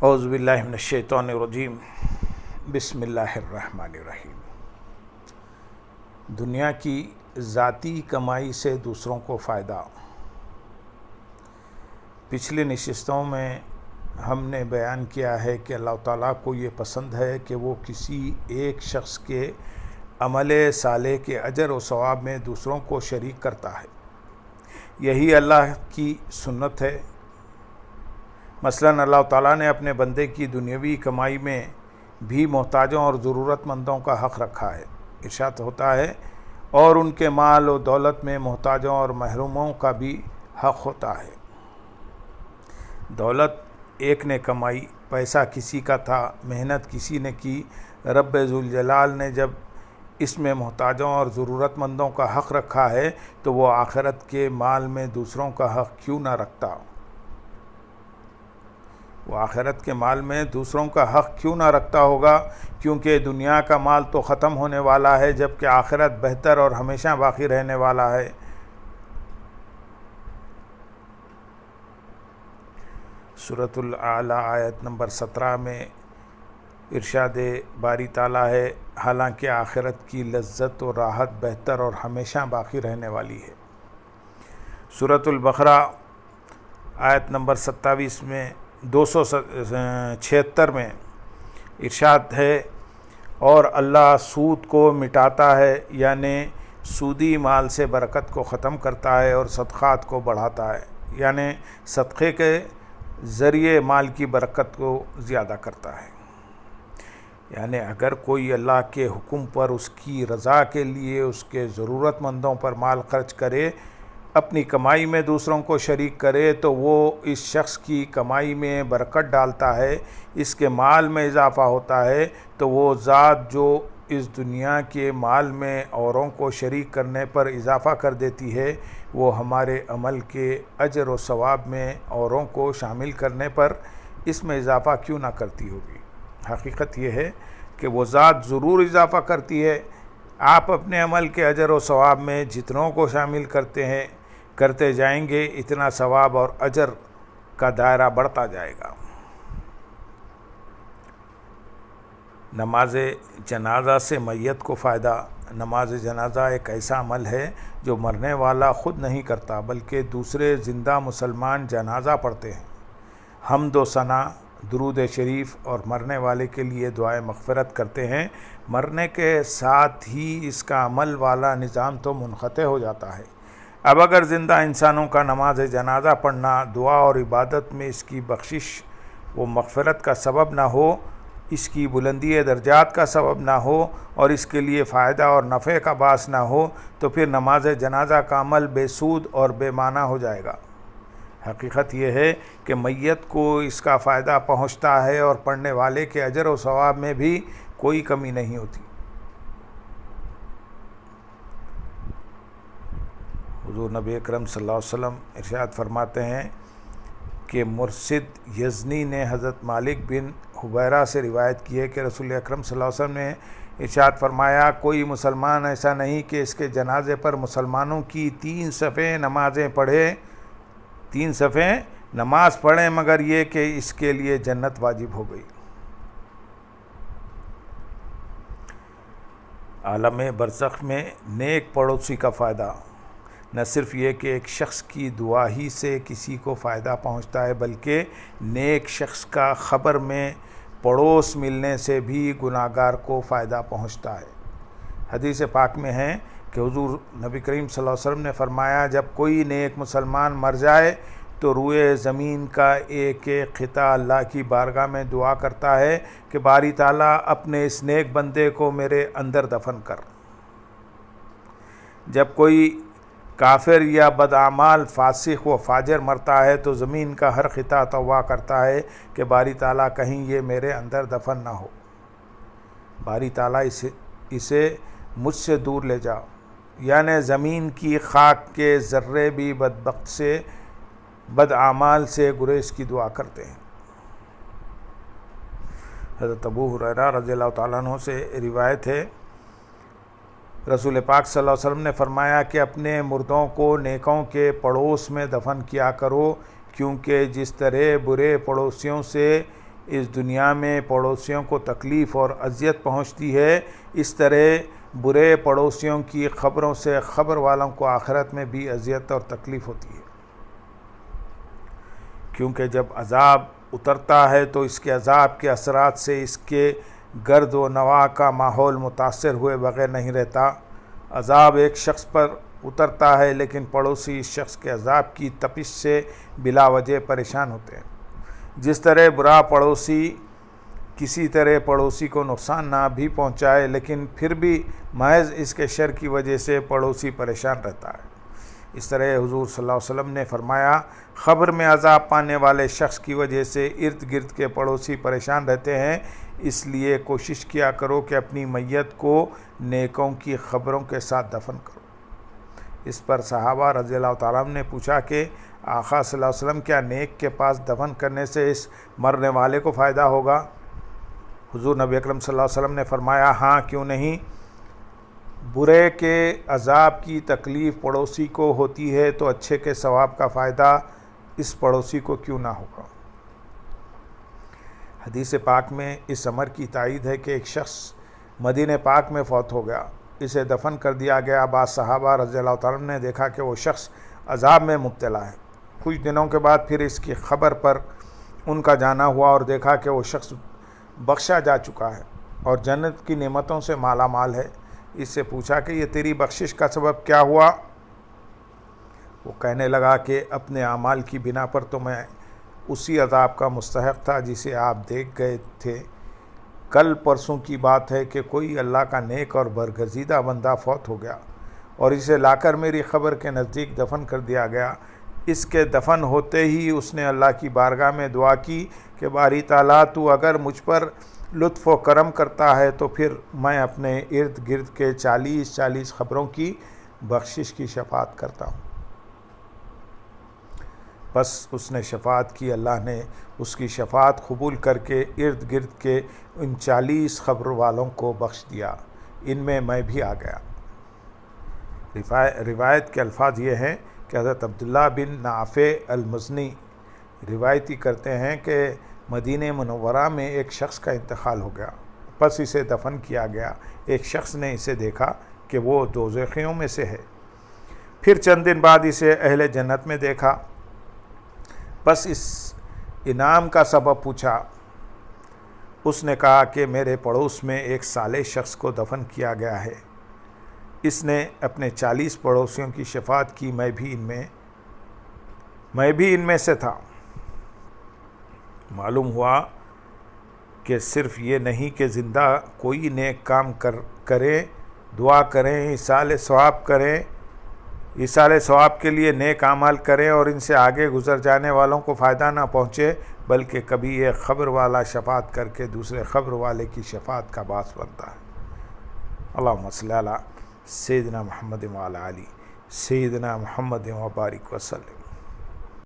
اعوذ باللہ من الشیطان الرجیم بسم اللہ الرحمن الرحیم۔ دنیا کی ذاتی کمائی سے دوسروں کو فائدہ۔ پچھلی نشستوں میں ہم نے بیان کیا ہے کہ اللہ تعالیٰ کو یہ پسند ہے کہ وہ کسی ایک شخص کے عمل صالح کے اجر و ثواب میں دوسروں کو شریک کرتا ہے۔ یہی اللہ کی سنت ہے۔ مثلاً اللہ تعالیٰ نے اپنے بندے کی دنیاوی کمائی میں بھی محتاجوں اور ضرورت مندوں کا حق رکھا ہے۔ ارشاد ہوتا ہے اور ان کے مال و دولت میں محتاجوں اور محروموں کا بھی حق ہوتا ہے۔ دولت ایک نے کمائی، پیسہ کسی کا تھا، محنت کسی نے کی۔ رب ذوالجلال نے جب اس میں محتاجوں اور ضرورت مندوں کا حق رکھا ہے تو وہ آخرت کے مال میں دوسروں کا حق کیوں نہ رکھتا؟ وہ آخرت کے مال میں دوسروں کا حق کیوں نہ رکھتا ہوگا؟ کیونکہ دنیا کا مال تو ختم ہونے والا ہے، جبکہ آخرت بہتر اور ہمیشہ باقی رہنے والا ہے۔ سورۃ الاعلیٰ آیت نمبر 17 میں ارشاد باری تعالیٰ ہے، حالانکہ آخرت کی لذت و راحت بہتر اور ہمیشہ باقی رہنے والی ہے۔ سورۃ البقرہ آیت نمبر 27 میں 276 میں ارشاد ہے، اور اللہ سود کو مٹاتا ہے، یعنی سودی مال سے برکت کو ختم کرتا ہے اور صدقات کو بڑھاتا ہے، یعنی صدقے کے ذریعے مال کی برکت کو زیادہ کرتا ہے۔ یعنی اگر کوئی اللہ کے حکم پر اس کی رضا کے لیے اس کے ضرورت مندوں پر مال خرچ کرے، اپنی کمائی میں دوسروں کو شریک کرے، تو وہ اس شخص کی کمائی میں برکت ڈالتا ہے، اس کے مال میں اضافہ ہوتا ہے۔ تو وہ ذات جو اس دنیا کے مال میں اوروں کو شریک کرنے پر اضافہ کر دیتی ہے، وہ ہمارے عمل کے اجر و ثواب میں اوروں کو شامل کرنے پر اس میں اضافہ کیوں نہ کرتی ہوگی؟ حقیقت یہ ہے کہ وہ ذات ضرور اضافہ کرتی ہے۔ آپ اپنے عمل کے اجر و ثواب میں جتنوں کو شامل کرتے جائیں گے، اتنا ثواب اور اجر کا دائرہ بڑھتا جائے گا۔ نماز جنازہ سے میت کو فائدہ۔ نماز جنازہ ایک ایسا عمل ہے جو مرنے والا خود نہیں کرتا، بلکہ دوسرے زندہ مسلمان جنازہ پڑھتے ہیں۔ حمد و ثنا، درود شریف اور مرنے والے کے لیے دعائے مغفرت کرتے ہیں۔ مرنے کے ساتھ ہی اس کا عمل والا نظام تو منقطع ہو جاتا ہے۔ اب اگر زندہ انسانوں کا نماز جنازہ پڑھنا دعا اور عبادت میں اس کی بخشش و مغفرت کا سبب نہ ہو، اس کی بلندی درجات کا سبب نہ ہو اور اس کے لیے فائدہ اور نفع کا باعث نہ ہو، تو پھر نماز جنازہ کا عمل بے سود اور بے معنی ہو جائے گا۔ حقیقت یہ ہے کہ میت کو اس کا فائدہ پہنچتا ہے اور پڑھنے والے کے اجر و ثواب میں بھی کوئی کمی نہیں ہوتی۔ حضور نبی اکرم صلی اللہ علیہ وسلم ارشاد فرماتے ہیں کہ مرشد یزنی نے حضرت مالک بن حبیرہ سے روایت کی ہے کہ رسول اکرم صلی اللہ علیہ وسلم نے ارشاد فرمایا، کوئی مسلمان ایسا نہیں کہ اس کے جنازے پر مسلمانوں کی 3 صفیں نماز پڑھیں مگر یہ کہ اس کے لیے جنت واجب ہو گئی۔ عالم برزخ میں نیک پڑوسی کا فائدہ۔ نہ صرف یہ کہ ایک شخص کی دعا ہی سے کسی کو فائدہ پہنچتا ہے، بلکہ نیک شخص کا خبر میں پڑوس ملنے سے بھی گناہگار کو فائدہ پہنچتا ہے۔ حدیث پاک میں ہے کہ حضور نبی کریم صلی اللہ علیہ وسلم نے فرمایا، جب کوئی نیک مسلمان مر جائے تو روئے زمین کا ایک ایک خطہ اللہ کی بارگاہ میں دعا کرتا ہے کہ باری تعالیٰ اپنے اس نیک بندے کو میرے اندر دفن کر۔ جب کوئی کافر یا بدعمال فاسق و فاجر مرتا ہے تو زمین کا ہر خطہ توبہ کرتا ہے کہ باری تعالیٰ کہیں یہ میرے اندر دفن نہ ہو، باری تعالیٰ اسے مجھ سے دور لے جاؤ۔ یعنی زمین کی خاک کے ذرے بھی بدبخت سے بدعمال سے گریز کی دعا کرتے ہیں۔ حضرت ابو ہریرہ رضی اللہ تعالیٰ عنہ سے روایت ہے، رسول پاک صلی اللہ علیہ وسلم نے فرمایا کہ اپنے مردوں کو نیکوں کے پڑوس میں دفن کیا کرو، کیونکہ جس طرح برے پڑوسیوں سے اس دنیا میں پڑوسیوں کو تکلیف اور اذیت پہنچتی ہے، اس طرح برے پڑوسیوں کی خبروں سے خبر والوں کو آخرت میں بھی اذیت اور تکلیف ہوتی ہے، کیونکہ جب عذاب اترتا ہے تو اس کے عذاب کے اثرات سے اس کے گرد و نواح کا ماحول متاثر ہوئے بغیر نہیں رہتا۔ عذاب ایک شخص پر اترتا ہے لیکن پڑوسی اس شخص کے عذاب کی تپش سے بلا وجہ پریشان ہوتے ہیں۔ جس طرح برا پڑوسی کسی طرح پڑوسی کو نقصان نہ بھی پہنچائے لیکن پھر بھی محض اس کے شر کی وجہ سے پڑوسی پریشان رہتا ہے، اس طرح حضور صلی اللہ علیہ وسلم نے فرمایا، خبر میں عذاب پانے والے شخص کی وجہ سے ارد گرد کے پڑوسی پریشان رہتے ہیں، اس لیے کوشش کیا کرو کہ اپنی میت کو نیکوں کی خبروں کے ساتھ دفن کرو۔ اس پر صحابہ رضی اللہ تعالیٰ عنہ نے پوچھا کہ آقا صلی اللہ علیہ وسلم، کیا نیک کے پاس دفن کرنے سے اس مرنے والے کو فائدہ ہوگا؟ حضور نبی اکرم صلی اللہ علیہ وسلم نے فرمایا، ہاں کیوں نہیں، برے کے عذاب کی تکلیف پڑوسی کو ہوتی ہے تو اچھے کے ثواب کا فائدہ اس پڑوسی کو کیوں نہ ہوگا۔ حدیث پاک میں اس امر کی تائید ہے کہ ایک شخص مدینہ پاک میں فوت ہو گیا، اسے دفن کر دیا گیا۔ بعض صحابہ رضی اللہ تعالیٰ عنہ نے دیکھا کہ وہ شخص عذاب میں مبتلا ہے۔ کچھ دنوں کے بعد پھر اس کی خبر پر ان کا جانا ہوا اور دیکھا کہ وہ شخص بخشا جا چکا ہے اور جنت کی نعمتوں سے مالا مال ہے۔ اس سے پوچھا کہ یہ تیری بخشش کا سبب کیا ہوا؟ وہ کہنے لگا کہ اپنے اعمال کی بنا پر تو میں اسی عذاب کا مستحق تھا جسے آپ دیکھ گئے تھے۔ کل پرسوں کی بات ہے کہ کوئی اللہ کا نیک اور برگزیدہ بندہ فوت ہو گیا اور اسے لا کر میری قبر کے نزدیک دفن کر دیا گیا۔ اس کے دفن ہوتے ہی اس نے اللہ کی بارگاہ میں دعا کی کہ باری تعالیٰ تو اگر مجھ پر لطف و کرم کرتا ہے تو پھر میں اپنے ارد گرد کے 40 خبروں کی بخشش کی شفاعت کرتا ہوں۔ بس اس نے شفاعت کی، اللہ نے اس کی شفاعت قبول کر کے ارد گرد کے ان 40 خبر والوں کو بخش دیا، ان میں بھی آ گیا۔ روایت کے الفاظ یہ ہیں کہ حضرت عبداللہ بن نافع المزنی روایتی کرتے ہیں کہ مدینہ منورہ میں ایک شخص کا انتقال ہو گیا، پس اسے دفن کیا گیا۔ ایک شخص نے اسے دیکھا کہ وہ دوزخیوں میں سے ہے، پھر چند دن بعد اسے اہل جنت میں دیکھا، بس اس انعام کا سبب پوچھا۔ اس نے کہا کہ میرے پڑوس میں ایک صالح شخص کو دفن کیا گیا ہے، اس نے اپنے 40 پڑوسیوں کی شفاعت کی، میں بھی ان میں سے تھا۔ معلوم ہوا کہ صرف یہ نہیں کہ زندہ کوئی نیک کام کریں، دعا کریں، ایصال ثواب کریں، ایصال ثواب کے لیے نیک اعمال کریں اور ان سے آگے گزر جانے والوں کو فائدہ نہ پہنچے، بلکہ کبھی ایک خبر والا شفاعت کر کے دوسرے خبر والے کی شفاعت کا باعث بنتا ہے۔ اللہم صلی علی سیدنا محمد وعلی آلہ سیدنا محمد وبارک وسلم۔